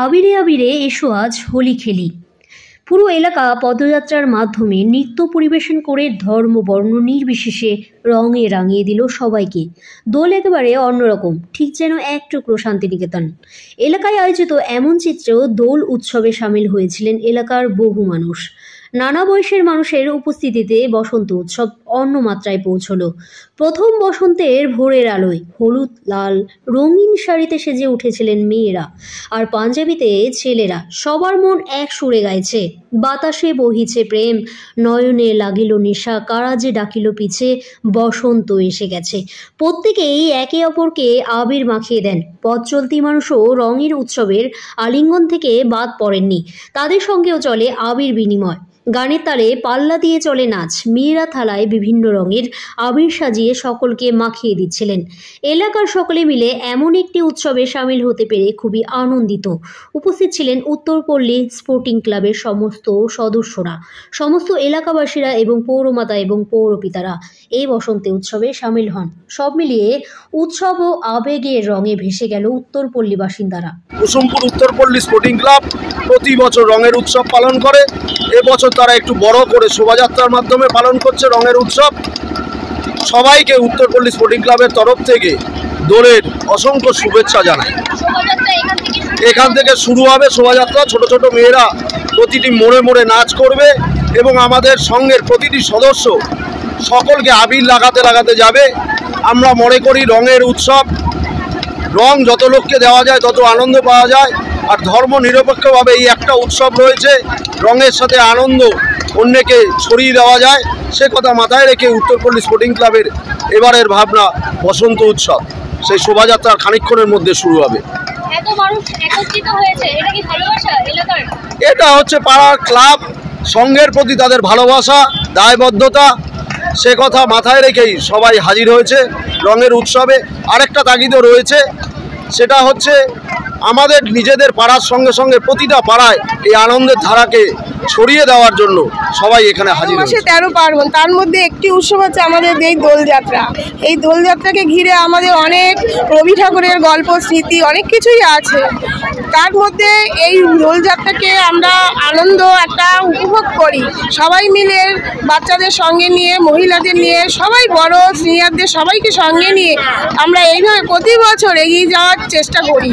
আবিরে আবিরে এসো আজ হোলি খেলি। পুরো এলাকা পদযাত্রার মাধ্যমে নৃত্য পরিবেশন করে ধর্ম বর্ণ নির্বিশেষে রঙে রাঙিয়ে দিল সবাইকে। দোল একেবারে অন্যরকম, ঠিক যেন এক টুকরো শান্তিনিকেতন। এলাকায় আয়োজিত এমন চিত্রেও দোল উৎসবে সামিল হয়েছিলেন এলাকার বহু মানুষ। নানা বয়সের মানুষের উপস্থিতিতে বসন্ত উৎসব অন্য মাত্রায় পৌঁছল। প্রথম বসন্তের ভোরের আলোয় হলুদ লাল রঙিন শাড়িতে সেজে উঠেছিলেন মেয়েরা আর পাঞ্জাবিতে ছেলেরা। সবার মন এক সুরে গাইছে, বাতাসে বহিছে প্রেম, নয়নে লাগিল নেশা, কারাজে ডাকিল পিছে, বসন্ত এসে গেছে। প্রত্যেকেই একে অপরকে আবির মাখিয়ে দেন। পথ চলতি মানুষও রঙের উৎসবের আলিঙ্গন থেকে বাদ পড়েননি। তাদের সঙ্গেও চলে আবির বিনিময়। গানের তালে পাল্লা দিয়ে চলে নাচ। মেয়েরা থালায় বিভিন্ন রঙের আবির সাজিয়ে সকলকে মাখিয়ে দিচ্ছিলেন। এলাকার সকলে মিলে এমন একটি উৎসবে সামিল হতে পেরে খুবই আনন্দিত। উপস্থিত ছিলেন উত্তরপল্লী স্পোর্টিং ক্লাবের সমস্ত সদস্যরা, সমস্ত এলাকাবাসীরা এবং পৌরমাতা এবং পৌরপিতারা এই বসন্তে উৎসবে সামিল হন। সব মিলিয়ে উৎসব ও আবেগের রঙে ভেসে গেল উত্তরপল্লী বাসিন্দারা। কুসুমপুর উত্তরপল্লী স্পোর্টিং ক্লাব প্রতি বছর রঙের উৎসব পালন করে। এবছর তারা একটু বড় করে শোভাযাত্রার মাধ্যমে পালন করছে রঙের উৎসব। সবাইকে উত্তরপল্লী স্পোর্টিং ক্লাবের তরফ থেকে দোলের অসংখ্য শুভেচ্ছা জানাই। এখান থেকে শুরু হবে শোভাযাত্রা। ছোট ছোট মেয়েরা প্রতিটি মোড়ে মোড়ে নাচ করবে এবং আমাদের সঙ্গের প্রতিটি সদস্য সকলকে আবির লাগাতে লাগাতে যাবে। আমরা মনে করি রঙের উৎসব, রং যত লোককে দেওয়া যায় তত আনন্দ পাওয়া যায়। আর ধর্ম নিরপেক্ষভাবে এই একটা উৎসব রয়েছে, রঙের সাথে আনন্দ অন্যকে ছড়িয়ে দেওয়া যায়, সে কথা মাথায় রেখে উত্তরপল্লী স্পোর্টিং ক্লাবের এবারের ভাবনা বসন্ত উৎসব। সেই শোভাযাত্রার খানিকক্ষণের মধ্যে শুরু হবে। এটা হচ্ছে পাড়ার ক্লাব, সঙ্ঘের প্রতি তাদের ভালোবাসা, দায়বদ্ধতা, সে কথা মাথায় রেখেই সবাই হাজির হয়েছে রঙের উৎসবে। আরেকটা তাগিদও রয়েছে, সেটা হচ্ছে আমাদের নিজেদের পাড়ার সঙ্গে সঙ্গে প্রতিটা পাড়ায় এই আনন্দের ধারাকে ছড়িয়ে দেওয়ার জন্য সবাই এখানে হাজির হয়েছে। 13 পার্বণ, তার মধ্যে একটি উৎসব হচ্ছে আমাদের এই দোলযাত্রা। এই দোলযাত্রাকে ঘিরে আমাদের অনেক রবি ঠাকুরের গল্প স্মৃতি অনেক কিছুই আছে। তার মধ্যে এই দোলযাত্রাকে আমরা আনন্দ একটা উপভোগ করি সবাই মিলে, বাচ্চাদের সঙ্গে নিয়ে, মহিলাদের নিয়ে, সবাই বড় সিনিয়রদের সবাইকে সঙ্গে নিয়ে আমরা এইভাবে প্রতি বছর এগিয়ে যাওয়ার চেষ্টা করি।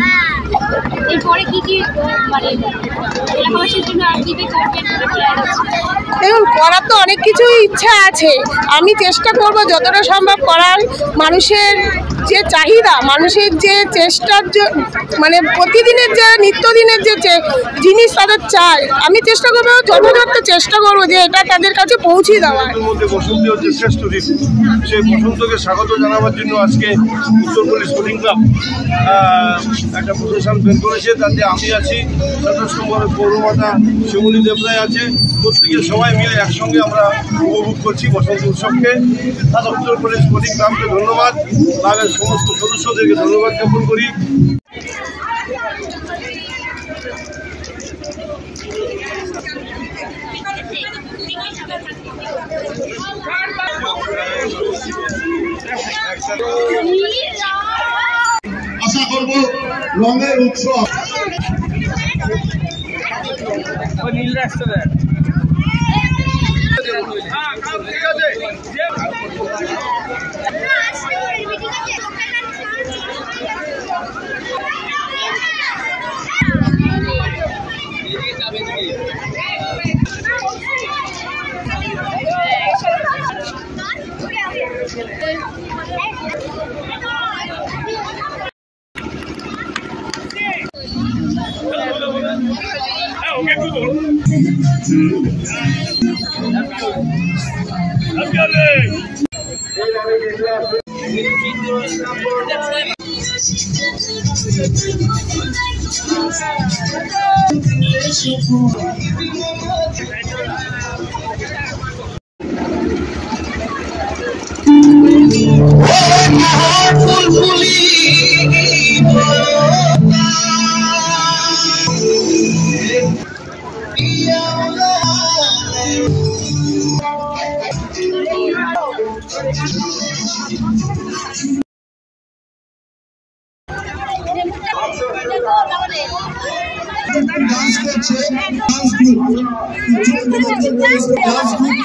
দেখুন, করার তো অনেক কিছুই ইচ্ছা আছে। আমি চেষ্টা করব যতটা সম্ভব করার। মানুষের যে চাহিদা, মানুষের যে চেষ্টার মানে প্রতিদিনের যে নিত্যদিনের যে জিনিস তাদের চায়, আমি চেষ্টা করবো যথাযথ চেষ্টা করবো যে এটা তাদের কাছে পৌঁছে দেওয়ার। বসন্ত হচ্ছে শ্রেষ্ঠ ঋতু, সেই বসন্তকে স্বাগত জানাবার জন্য আজকে উত্তরপল্লী স্পোর্টিং ক্লাব একটা প্রসেশন বের করেছে। তাতে আমি আছি, যথেষ্ট বড় পৌরমাতা শিমুলি দেবরায় আছে, প্রত্যেকে সবাই মিলে একসঙ্গে আমরা উপভোগ করছি বসন্ত উৎসবকে। তার উত্তরপল্লী স্পোর্টিং ক্লাবকে ধন্যবাদ, ক্লাবের সমস্ত সদস্যদেরকে ধন্যবাদ জ্ঞাপন করি। আশা করব রঙের উৎসব ডান্স করছে ডান্স গ্রুপ ডান্স গ্রুপ